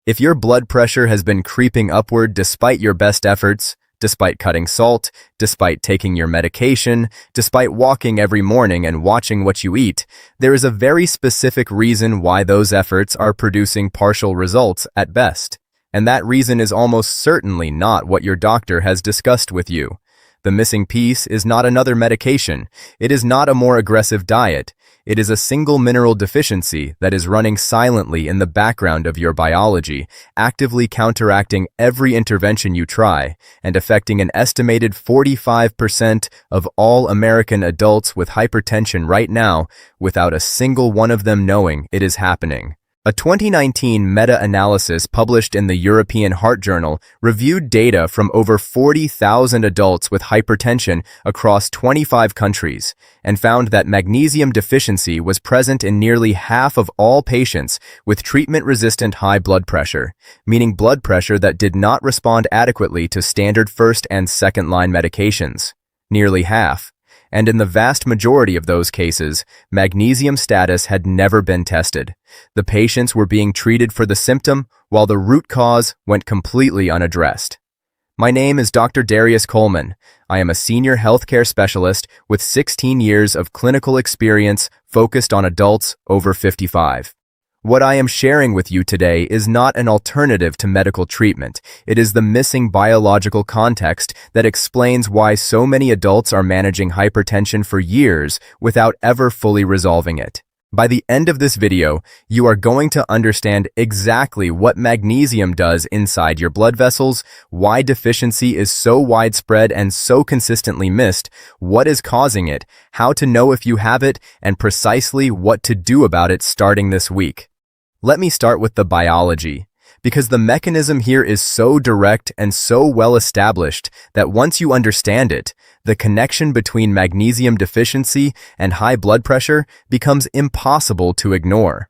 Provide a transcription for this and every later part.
If your blood pressure has been creeping upward despite your best efforts, despite cutting salt, despite taking your medication, despite walking every morning and watching what you eat, there is a very specific reason why those efforts are producing partial results at best. And that reason is almost certainly not what your doctor has discussed with you. The missing piece is not another medication. It is not a more aggressive diet. It is a single mineral deficiency that is running silently in the background of your biology, actively counteracting every intervention you try, and affecting an estimated 45% of all American adults with hypertension right now, without a single one of them knowing it is happening. A 2019 meta-analysis published in the European Heart Journal reviewed data from over 40,000 adults with hypertension across 25 countries and found that magnesium deficiency was present in nearly half of all patients with treatment-resistant high blood pressure, meaning blood pressure that did not respond adequately to standard first- and second-line medications. Nearly half. And in the vast majority of those cases, magnesium status had never been tested. The patients were being treated for the symptom, while the root cause went completely unaddressed. My name is Dr. Darius Coleman. I am a senior healthcare specialist with 16 years of clinical experience focused on adults over 55. What I am sharing with you today is not an alternative to medical treatment. It is the missing biological context that explains why so many adults are managing hypertension for years without ever fully resolving it. By the end of this video, you are going to understand exactly what magnesium does inside your blood vessels, why deficiency is so widespread and so consistently missed, what is causing it, how to know if you have it, and precisely what to do about it starting this week. Let me start with the biology, because the mechanism here is so direct and so well established that once you understand it, the connection between magnesium deficiency and high blood pressure becomes impossible to ignore.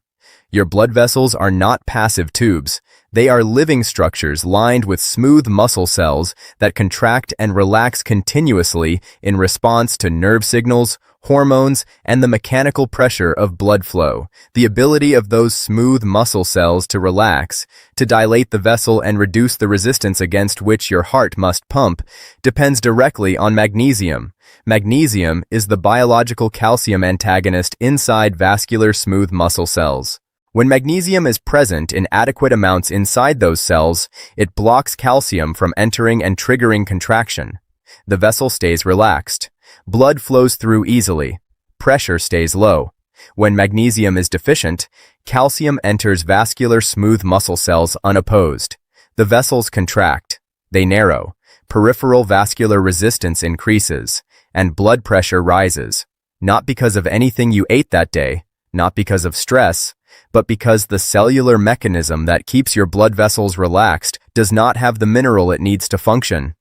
Your blood vessels are not passive tubes. They are living structures lined with smooth muscle cells that contract and relax continuously in response to nerve signals, hormones, and the mechanical pressure of blood flow. The ability of those smooth muscle cells to relax, to dilate the vessel and reduce the resistance against which your heart must pump, depends directly on magnesium. Magnesium is the biological calcium antagonist inside vascular smooth muscle cells. When magnesium is present in adequate amounts inside those cells, it blocks calcium from entering and triggering contraction. The vessel stays relaxed. Blood flows through easily. Pressure stays low. When magnesium is deficient, calcium enters vascular smooth muscle cells unopposed. The vessels contract. They narrow. Peripheral vascular resistance increases, and blood pressure rises. Not because of anything you ate that day, not because of stress, but because the cellular mechanism that keeps your blood vessels relaxed does not have the mineral it needs to function.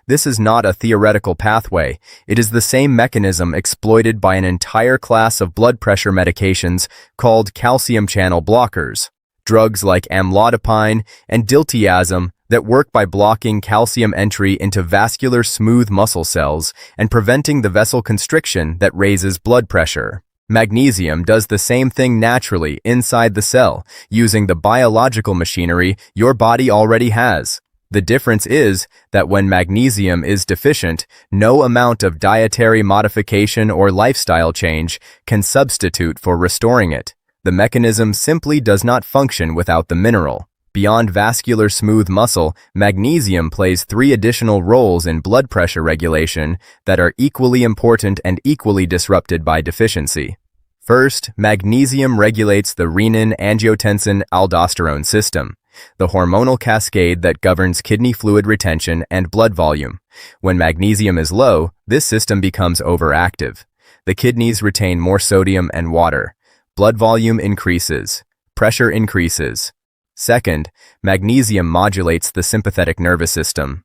This is not a theoretical pathway. It is the same mechanism exploited by an entire class of blood pressure medications called calcium channel blockers. Drugs like amlodipine and diltiazem that work by blocking calcium entry into vascular smooth muscle cells and preventing the vessel constriction that raises blood pressure. Magnesium does the same thing naturally inside the cell, using the biological machinery your body already has. The difference is that when magnesium is deficient, no amount of dietary modification or lifestyle change can substitute for restoring it. The mechanism simply does not function without the mineral. Beyond vascular smooth muscle, magnesium plays 3 additional roles in blood pressure regulation that are equally important and equally disrupted by deficiency. First, magnesium regulates the renin-angiotensin-aldosterone system, the hormonal cascade that governs kidney fluid retention and blood volume. When magnesium is low, this system becomes overactive. The kidneys retain more sodium and water. Blood volume increases. Pressure increases. Second, magnesium modulates the sympathetic nervous system,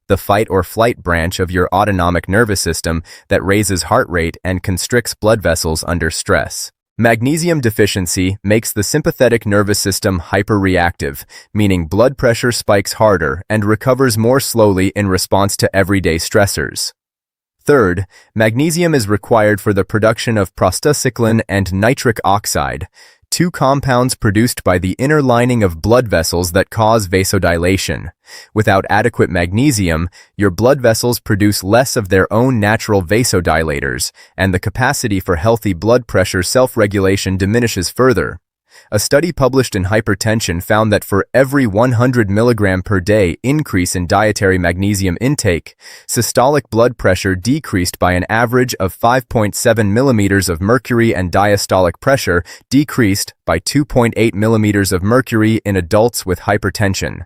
the fight or flight branch of your autonomic nervous system that raises heart rate and constricts blood vessels under stress. Magnesium deficiency makes the sympathetic nervous system hyperreactive, meaning blood pressure spikes harder and recovers more slowly in response to everyday stressors. Third, magnesium is required for the production of prostacyclin and nitric oxide, two compounds produced by the inner lining of blood vessels that cause vasodilation. Without adequate magnesium, your blood vessels produce less of their own natural vasodilators, and the capacity for healthy blood pressure self-regulation diminishes further. A study published in Hypertension found that for every 100 mg per day increase in dietary magnesium intake, systolic blood pressure decreased by an average of 5.7 mm of mercury and diastolic pressure decreased by 2.8 mm of mercury in adults with hypertension.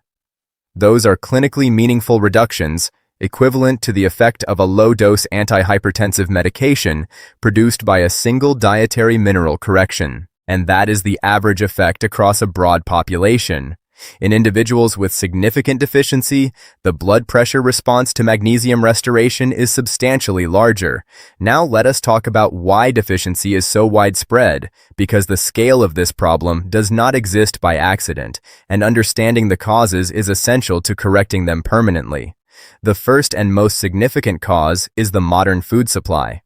Those are clinically meaningful reductions, equivalent to the effect of a low-dose antihypertensive medication produced by a single dietary mineral correction. And that is the average effect across a broad population. In individuals with significant deficiency, the blood pressure response to magnesium restoration is substantially larger. Now let us talk about why deficiency is so widespread, because the scale of this problem does not exist by accident, and understanding the causes is essential to correcting them permanently. The first and most significant cause is the modern food supply.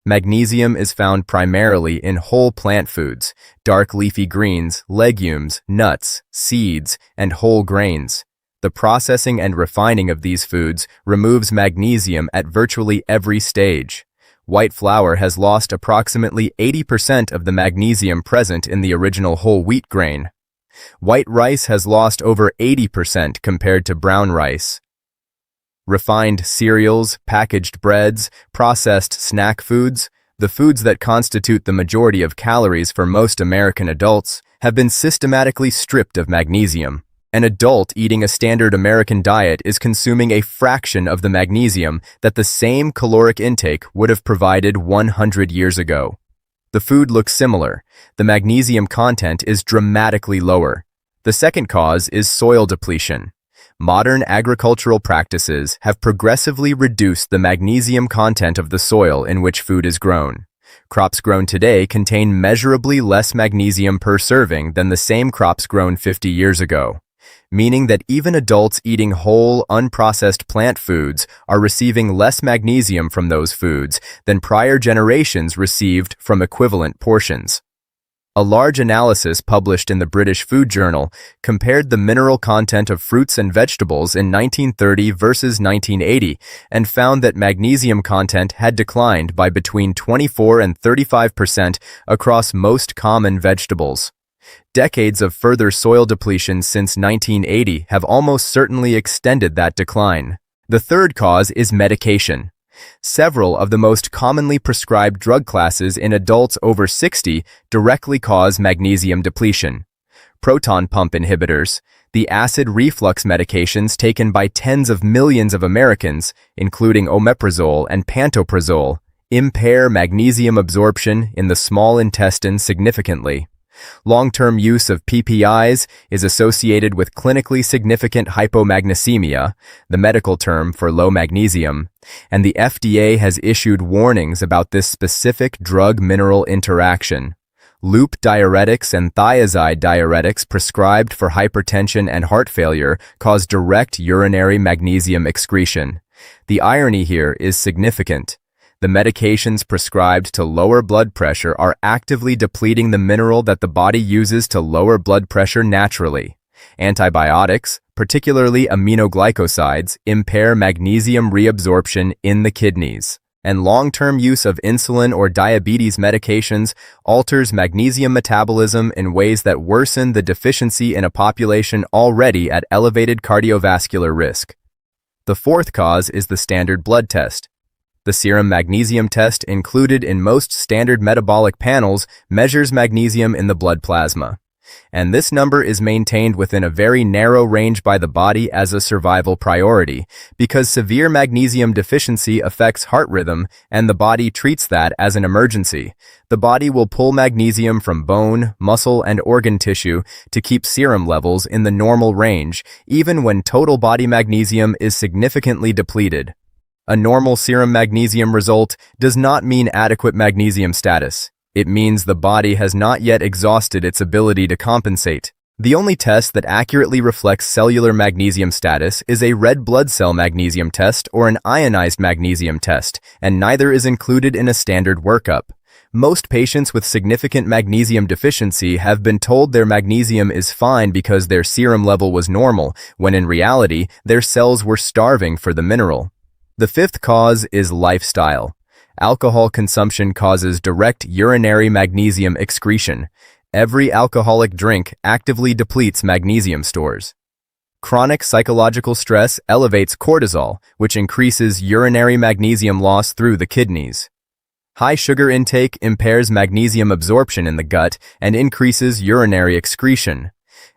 Magnesium is found primarily in whole plant foods, dark leafy greens, legumes, nuts, seeds, and whole grains. The processing and refining of these foods removes magnesium at virtually every stage. White flour has lost approximately 80% of the magnesium present in the original whole wheat grain. White rice has lost over 80% compared to brown rice. Refined cereals, packaged breads, processed snack foods, the foods that constitute the majority of calories for most American adults, have been systematically stripped of magnesium. An adult eating a standard American diet is consuming a fraction of the magnesium that the same caloric intake would have provided 100 years ago. The food looks similar. The magnesium content is dramatically lower. The second cause is soil depletion. Modern agricultural practices have progressively reduced the magnesium content of the soil in which food is grown. Crops grown today contain measurably less magnesium per serving than the same crops grown 50 years ago, meaning that even adults eating whole, unprocessed plant foods are receiving less magnesium from those foods than prior generations received from equivalent portions. A large analysis published in the British Food Journal compared the mineral content of fruits and vegetables in 1930 versus 1980 and found that magnesium content had declined by between 24 and 35% across most common vegetables. Decades of further soil depletion since 1980 have almost certainly extended that decline. The third cause is medication. Several of the most commonly prescribed drug classes in adults over 60 directly cause magnesium depletion. Proton pump inhibitors, the acid reflux medications taken by tens of millions of Americans, including omeprazole and pantoprazole, impair magnesium absorption in the small intestine significantly. Long-term use of PPIs is associated with clinically significant hypomagnesemia, the medical term for low magnesium, and the FDA has issued warnings about this specific drug-mineral interaction. Loop diuretics and thiazide diuretics prescribed for hypertension and heart failure cause direct urinary magnesium excretion. The irony here is significant. The medications prescribed to lower blood pressure are actively depleting the mineral that the body uses to lower blood pressure naturally. Antibiotics, particularly aminoglycosides, impair magnesium reabsorption in the kidneys. And long-term use of insulin or diabetes medications alters magnesium metabolism in ways that worsen the deficiency in a population already at elevated cardiovascular risk. The fourth cause is the standard blood test. The serum magnesium test included in most standard metabolic panels measures magnesium in the blood plasma. And this number is maintained within a very narrow range by the body as a survival priority, because severe magnesium deficiency affects heart rhythm and the body treats that as an emergency. The body will pull magnesium from bone, muscle, and organ tissue to keep serum levels in the normal range, even when total body magnesium is significantly depleted. A normal serum magnesium result does not mean adequate magnesium status. It means the body has not yet exhausted its ability to compensate. The only test that accurately reflects cellular magnesium status is a red blood cell magnesium test or an ionized magnesium test, and neither is included in a standard workup. Most patients with significant magnesium deficiency have been told their magnesium is fine because their serum level was normal, when in reality, their cells were starving for the mineral. The fifth cause is lifestyle. Alcohol consumption causes direct urinary magnesium excretion. Every alcoholic drink actively depletes magnesium stores. Chronic psychological stress elevates cortisol, which increases urinary magnesium loss through the kidneys. High sugar intake impairs magnesium absorption in the gut and increases urinary excretion.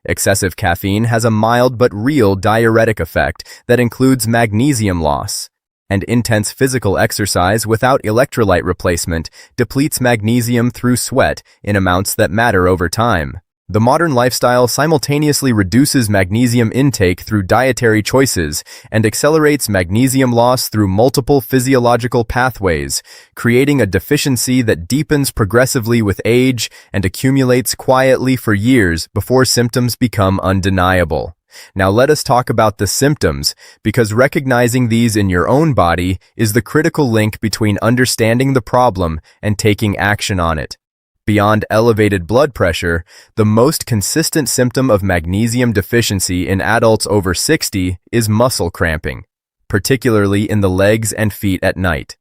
Excessive caffeine has a mild but real diuretic effect that includes magnesium loss. And intense physical exercise without electrolyte replacement depletes magnesium through sweat in amounts that matter over time. The modern lifestyle simultaneously reduces magnesium intake through dietary choices and accelerates magnesium loss through multiple physiological pathways, creating a deficiency that deepens progressively with age and accumulates quietly for years before symptoms become undeniable. Now let us talk about the symptoms, because recognizing these in your own body is the critical link between understanding the problem and taking action on it. Beyond elevated blood pressure, the most consistent symptom of magnesium deficiency in adults over 60 is muscle cramping, particularly in the legs and feet at night.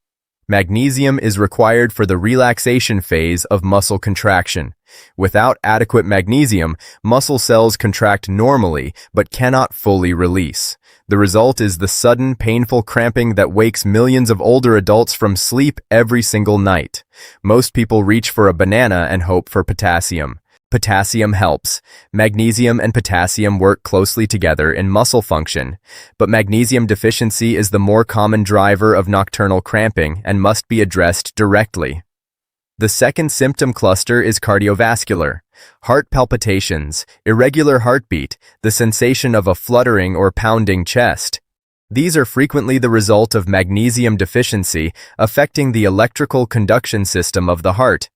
Magnesium is required for the relaxation phase of muscle contraction. Without adequate magnesium, muscle cells contract normally but cannot fully release. The result is the sudden, painful cramping that wakes millions of older adults from sleep every single night. Most people reach for a banana and hope for potassium. Potassium helps. Magnesium and potassium work closely together in muscle function, but magnesium deficiency is the more common driver of nocturnal cramping and must be addressed directly. The second symptom cluster is cardiovascular. Heart palpitations, irregular heartbeat, the sensation of a fluttering or pounding chest. These are frequently the result of magnesium deficiency affecting the electrical conduction system of the heart.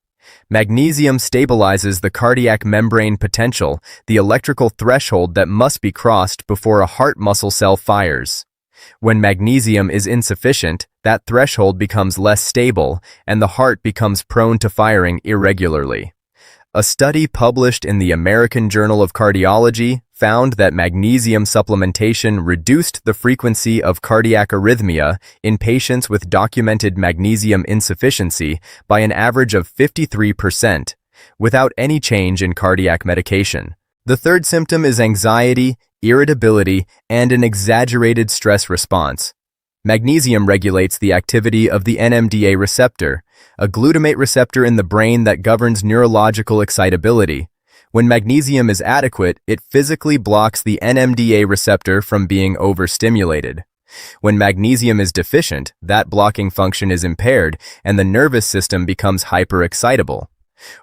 Magnesium stabilizes the cardiac membrane potential, the electrical threshold that must be crossed before a heart muscle cell fires. When magnesium is insufficient, that threshold becomes less stable, and the heart becomes prone to firing irregularly. A study published in the American Journal of Cardiology found that magnesium supplementation reduced the frequency of cardiac arrhythmia in patients with documented magnesium insufficiency by an average of 53%, without any change in cardiac medication. The third symptom is anxiety, irritability, and an exaggerated stress response. Magnesium regulates the activity of the NMDA receptor, a glutamate receptor in the brain that governs neurological excitability. When magnesium is adequate, it physically blocks the NMDA receptor from being overstimulated. When magnesium is deficient, that blocking function is impaired and the nervous system becomes hyperexcitable.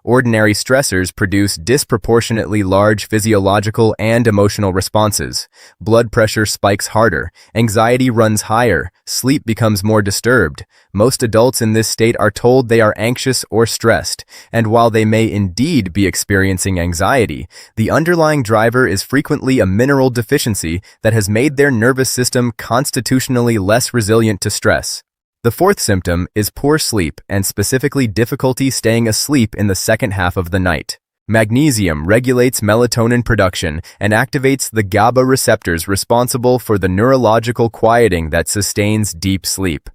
Ordinary stressors produce disproportionately large physiological and emotional responses. Blood pressure spikes harder, anxiety runs higher, sleep becomes more disturbed. Most adults in this state are told they are anxious or stressed, and while they may indeed be experiencing anxiety, the underlying driver is frequently a mineral deficiency that has made their nervous system constitutionally less resilient to stress. The fourth symptom is poor sleep and specifically difficulty staying asleep in the second half of the night. Magnesium regulates melatonin production and activates the GABA receptors responsible for the neurological quieting that sustains deep sleep.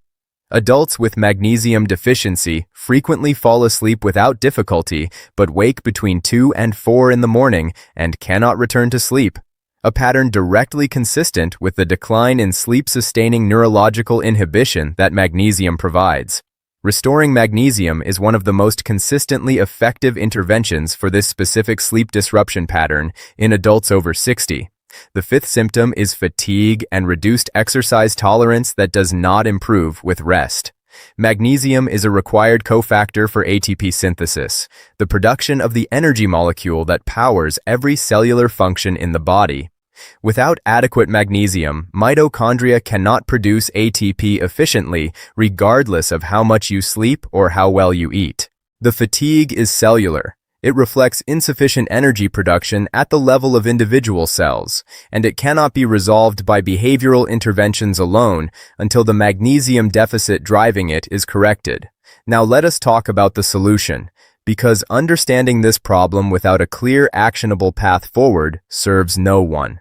Adults with magnesium deficiency frequently fall asleep without difficulty but wake between 2 and 4 in the morning and cannot return to sleep. A pattern directly consistent with the decline in sleep-sustaining neurological inhibition that magnesium provides. Restoring magnesium is one of the most consistently effective interventions for this specific sleep disruption pattern in adults over 60. The fifth symptom is fatigue and reduced exercise tolerance that does not improve with rest. Magnesium is a required cofactor for ATP synthesis, the production of the energy molecule that powers every cellular function in the body. Without adequate magnesium, mitochondria cannot produce ATP efficiently, regardless of how much you sleep or how well you eat. The fatigue is cellular. It reflects insufficient energy production at the level of individual cells, and it cannot be resolved by behavioral interventions alone until the magnesium deficit driving it is corrected. Now let us talk about the solution, because understanding this problem without a clear, actionable path forward serves no one.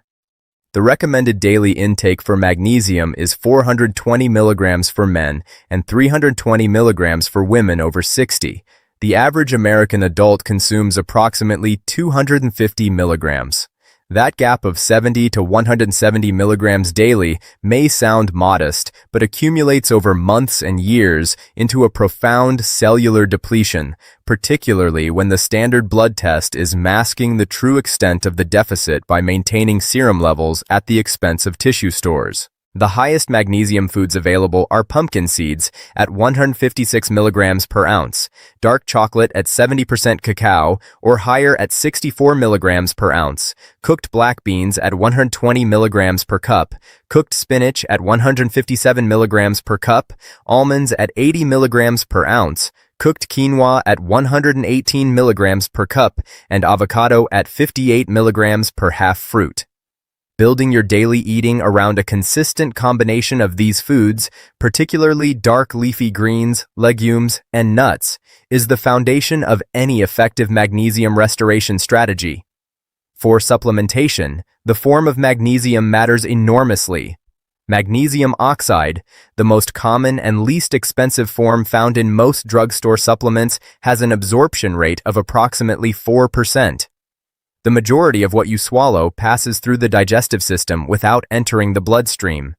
The recommended daily intake for magnesium is 420 milligrams for men and 320 milligrams for women over 60. The average American adult consumes approximately 250 milligrams. That gap of 70 to 170 milligrams daily may sound modest, but accumulates over months and years into a profound cellular depletion, particularly when the standard blood test is masking the true extent of the deficit by maintaining serum levels at the expense of tissue stores. The highest magnesium foods available are pumpkin seeds at 156 milligrams per ounce, dark chocolate at 70% cacao or higher at 64 milligrams per ounce, cooked black beans at 120 milligrams per cup, cooked spinach at 157 milligrams per cup, almonds at 80 milligrams per ounce, cooked quinoa at 118 milligrams per cup, and avocado at 58 milligrams per half fruit. Building your daily eating around a consistent combination of these foods, particularly dark leafy greens, legumes, and nuts, is the foundation of any effective magnesium restoration strategy. For supplementation, the form of magnesium matters enormously. Magnesium oxide, the most common and least expensive form found in most drugstore supplements, has an absorption rate of approximately 4%. The majority of what you swallow passes through the digestive system without entering the bloodstream.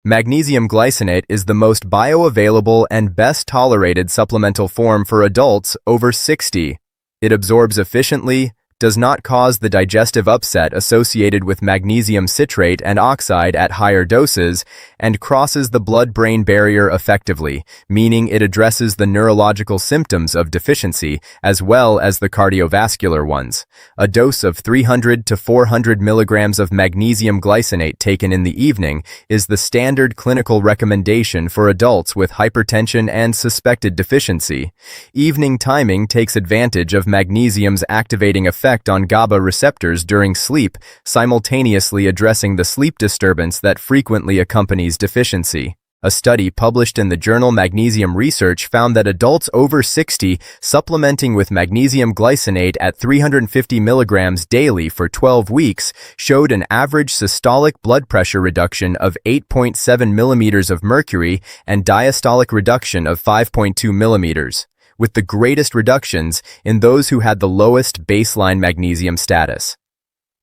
Magnesium glycinate is the most bioavailable and best tolerated supplemental form for adults over 60. It absorbs efficiently, does not cause the digestive upset associated with magnesium citrate and oxide at higher doses, and crosses the blood-brain barrier effectively, meaning it addresses the neurological symptoms of deficiency as well as the cardiovascular ones. A dose of 300 to 400 milligrams of magnesium glycinate taken in the evening is the standard clinical recommendation for adults with hypertension and suspected deficiency. Evening timing takes advantage of magnesium's activating effect on GABA receptors during sleep, simultaneously addressing the sleep disturbance that frequently accompanies deficiency. A study published in the journal Magnesium Research found that adults over 60 supplementing with magnesium glycinate at 350 milligrams daily for 12 weeks showed an average systolic blood pressure reduction of 8.7 millimeters of mercury and diastolic reduction of 5.2 millimeters, with the greatest reductions in those who had the lowest baseline magnesium status.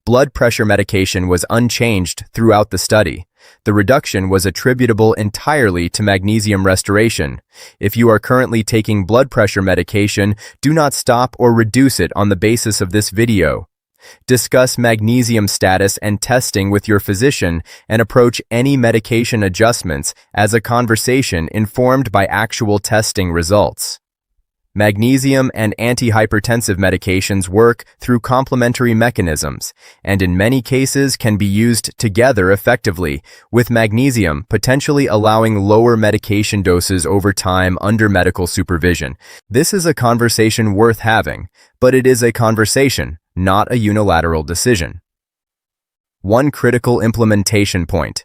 Blood pressure medication was unchanged throughout the study. The reduction was attributable entirely to magnesium restoration. If you are currently taking blood pressure medication, do not stop or reduce it on the basis of this video. Discuss magnesium status and testing with your physician and approach any medication adjustments as a conversation informed by actual testing results. Magnesium and antihypertensive medications work through complementary mechanisms, and in many cases can be used together effectively, with magnesium potentially allowing lower medication doses over time under medical supervision. This is a conversation worth having, but it is a conversation, not a unilateral decision. One critical implementation point.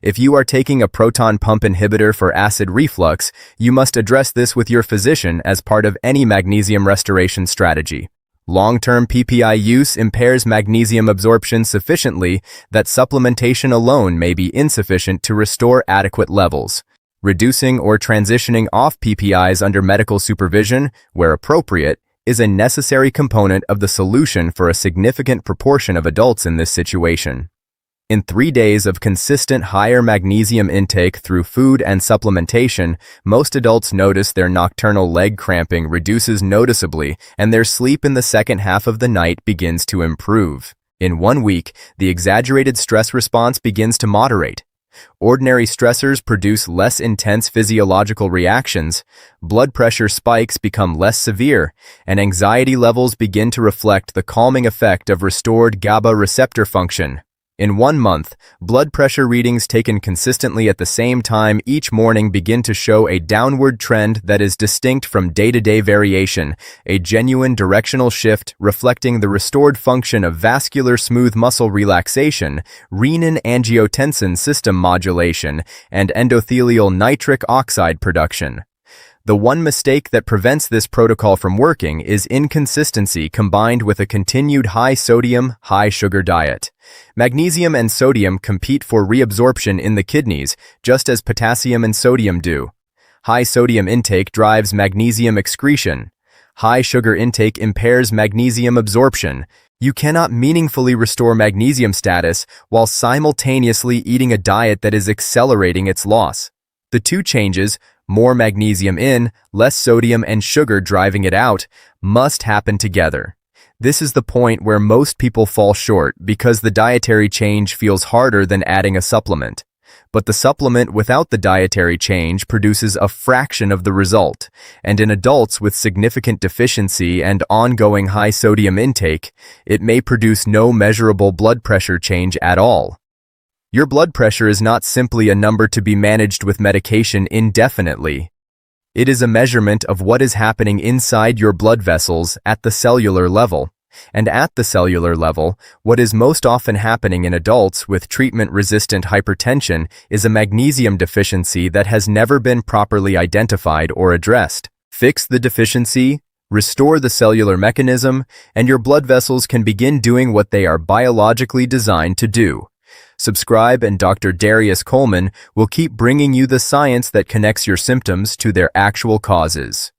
If you are taking a proton pump inhibitor for acid reflux, you must address this with your physician as part of any magnesium restoration strategy. Long-term PPI use impairs magnesium absorption sufficiently that supplementation alone may be insufficient to restore adequate levels. Reducing or transitioning off PPIs under medical supervision, where appropriate, is a necessary component of the solution for a significant proportion of adults in this situation. In 3 days of consistent higher magnesium intake through food and supplementation, most adults notice their nocturnal leg cramping reduces noticeably and their sleep in the second half of the night begins to improve. In 1 week, the exaggerated stress response begins to moderate. Ordinary stressors produce less intense physiological reactions, blood pressure spikes become less severe, and anxiety levels begin to reflect the calming effect of restored GABA receptor function. In 1 month, blood pressure readings taken consistently at the same time each morning begin to show a downward trend that is distinct from day-to-day variation, a genuine directional shift reflecting the restored function of vascular smooth muscle relaxation, renin-angiotensin system modulation, and endothelial nitric oxide production. The one mistake that prevents this protocol from working is inconsistency combined with a continued high-sodium, high-sugar diet. Magnesium and sodium compete for reabsorption in the kidneys, just as potassium and sodium do. High sodium intake drives magnesium excretion. High sugar intake impairs magnesium absorption. You cannot meaningfully restore magnesium status while simultaneously eating a diet that is accelerating its loss. The two changes, more magnesium in, less sodium and sugar driving it out, must happen together. This is the point where most people fall short because the dietary change feels harder than adding a supplement. But the supplement without the dietary change produces a fraction of the result, and in adults with significant deficiency and ongoing high sodium intake, it may produce no measurable blood pressure change at all. Your blood pressure is not simply a number to be managed with medication indefinitely. It is a measurement of what is happening inside your blood vessels at the cellular level. And at the cellular level, what is most often happening in adults with treatment-resistant hypertension is a magnesium deficiency that has never been properly identified or addressed. Fix the deficiency, restore the cellular mechanism, and your blood vessels can begin doing what they are biologically designed to do. Subscribe, and Dr. Darius Coleman will keep bringing you the science that connects your symptoms to their actual causes.